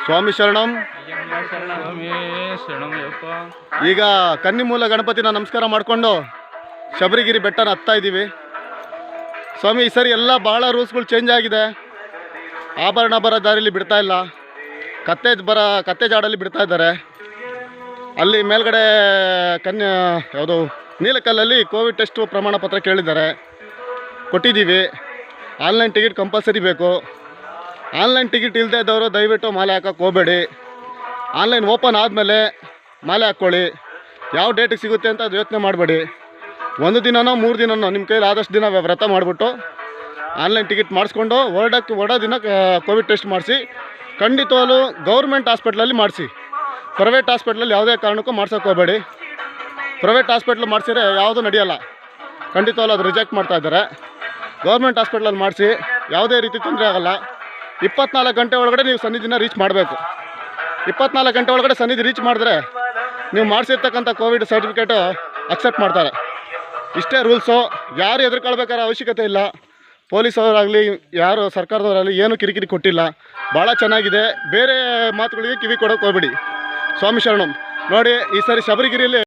ಸ್ವಾಮಿ ಶರಣಂ. ಈಗ ಕನ್ನಿಮೂಲ ಗಣಪತಿನ ನಮಸ್ಕಾರ ಮಾಡಿಕೊಂಡು ಶಬರಿಗಿರಿ ಬೆಟ್ಟನ ಹತ್ತಾ ಇದ್ದೀವಿ. ಸ್ವಾಮಿ, ಈ ಸರಿ ಎಲ್ಲ ಭಾಳ ರೂಲ್ಸ್ಗಳು ಚೇಂಜ್ ಆಗಿದೆ. ಆಭರಣ ಬರೋ ದಾರಿಲಿ ಬಿಡ್ತಾ ಇಲ್ಲ, ಕತ್ತೆ ಜಾಡಲ್ಲಿ ಬಿಡ್ತಾ ಇದ್ದಾರೆ. ಅಲ್ಲಿ ಮೇಲ್ಗಡೆ ಯಾವುದು ನೀಲಕಲ್ಲಲ್ಲಿ ಕೋವಿಡ್ ಟೆಸ್ಟು ಪ್ರಮಾಣ ಪತ್ರ ಕೇಳಿದ್ದಾರೆ, ಕೊಟ್ಟಿದ್ದೀವಿ. ಆನ್ಲೈನ್ ಟಿಕೆಟ್ ಕಂಪಲ್ಸರಿ ಬೇಕು. ಆನ್ಲೈನ್ ಟಿಕೆಟ್ ಇಲ್ಲದೆ ಇದ್ದವರು ದಯವಿಟ್ಟು ಮಾಲೆ ಹಾಕೋಕ್ಕೆ ಹೋಗಬೇಡಿ. ಆನ್ಲೈನ್ ಓಪನ್ ಆದಮೇಲೆ ಮಾಲೆ ಹಾಕ್ಕೊಳ್ಳಿ. ಯಾವ ಡೇಟಿಗೆ ಸಿಗುತ್ತೆ ಅಂತ ಅದು ಯೋಚನೆ ಮಾಡಬೇಡಿ. 1 ದಿನನೋ 3 ದಿನನೋ ನಿಮ್ಮ ಕೈಲಿ ಆದಷ್ಟು ದಿನ ವ್ರತ ಮಾಡಿಬಿಟ್ಟು ಆನ್ಲೈನ್ ಟಿಕೆಟ್ ಮಾಡಿಸ್ಕೊಂಡು ಹೊರಡೋ ದಿನ ಕೋವಿಡ್ ಟೆಸ್ಟ್ ಮಾಡಿಸಿ. ಖಂಡಿತವಾಗ್ಲೂ ಗೌರ್ಮೆಂಟ್ ಹಾಸ್ಪಿಟ್ಲಲ್ಲಿ ಮಾಡಿಸಿ. ಪ್ರೈವೇಟ್ ಹಾಸ್ಪಿಟ್ಲಲ್ಲಿ ಯಾವುದೇ ಕಾರಣಕ್ಕೂ ಮಾಡ್ಸೋಕ್ಕೆ ಹೋಗಬೇಡಿ. ಪ್ರೈವೇಟ್ ಹಾಸ್ಪಿಟ್ಲ್ ಮಾಡಿಸಿದ್ರೆ ಯಾವುದೂ ನಡೆಯೋಲ್ಲ, ಖಂಡಿತವಾಗ್ಲೂ ಅದು ರಿಜೆಕ್ಟ್ ಮಾಡ್ತಾಯಿದ್ದಾರೆ. ಗೌರ್ಮೆಂಟ್ ಹಾಸ್ಪಿಟ್ಲಲ್ಲಿ ಮಾಡಿಸಿ, ಯಾವುದೇ ರೀತಿ ತೊಂದರೆ ಆಗೋಲ್ಲ. 24 ಗಂಟೆ ಒಳಗಡೆ ನೀವು ಸನ್ನಿಧಿನ ರೀಚ್ ಮಾಡಬೇಕು. 24 ಗಂಟೆ ಒಳಗಡೆ ಸನ್ನಿಧಿ ರೀಚ್ ಮಾಡಿದ್ರೆ ನೀವು ಮಾಡಿಸಿರ್ತಕ್ಕಂಥ ಕೋವಿಡ್ ಸರ್ಟಿಫಿಕೇಟು ಅಕ್ಸೆಪ್ಟ್ ಮಾಡ್ತಾರೆ. ಇಷ್ಟೇ ರೂಲ್ಸು. ಯಾರು ಹೆದರ್ಕೊಳ್ಬೇಕಾದ್ರೆ ಅವಶ್ಯಕತೆ ಇಲ್ಲ. ಪೊಲೀಸವರಾಗಲಿ ಯಾರು ಸರ್ಕಾರದವರಾಗಲಿ ಏನೂ ಕಿರಿಕಿರಿ ಕೊಟ್ಟಿಲ್ಲ. ಭಾಳ ಚೆನ್ನಾಗಿದೆ. ಬೇರೆ ಮಾತುಗಳಿಗೆ ಕಿವಿ ಕೊಡೋಕೆ ಹೋಗ್ಬೇಡಿ. ಸ್ವಾಮಿ ಶರಣಂ. ನೋಡಿ, ಈ ಸರಿ ಶಬರಿಗಿರಿಯಲ್ಲಿ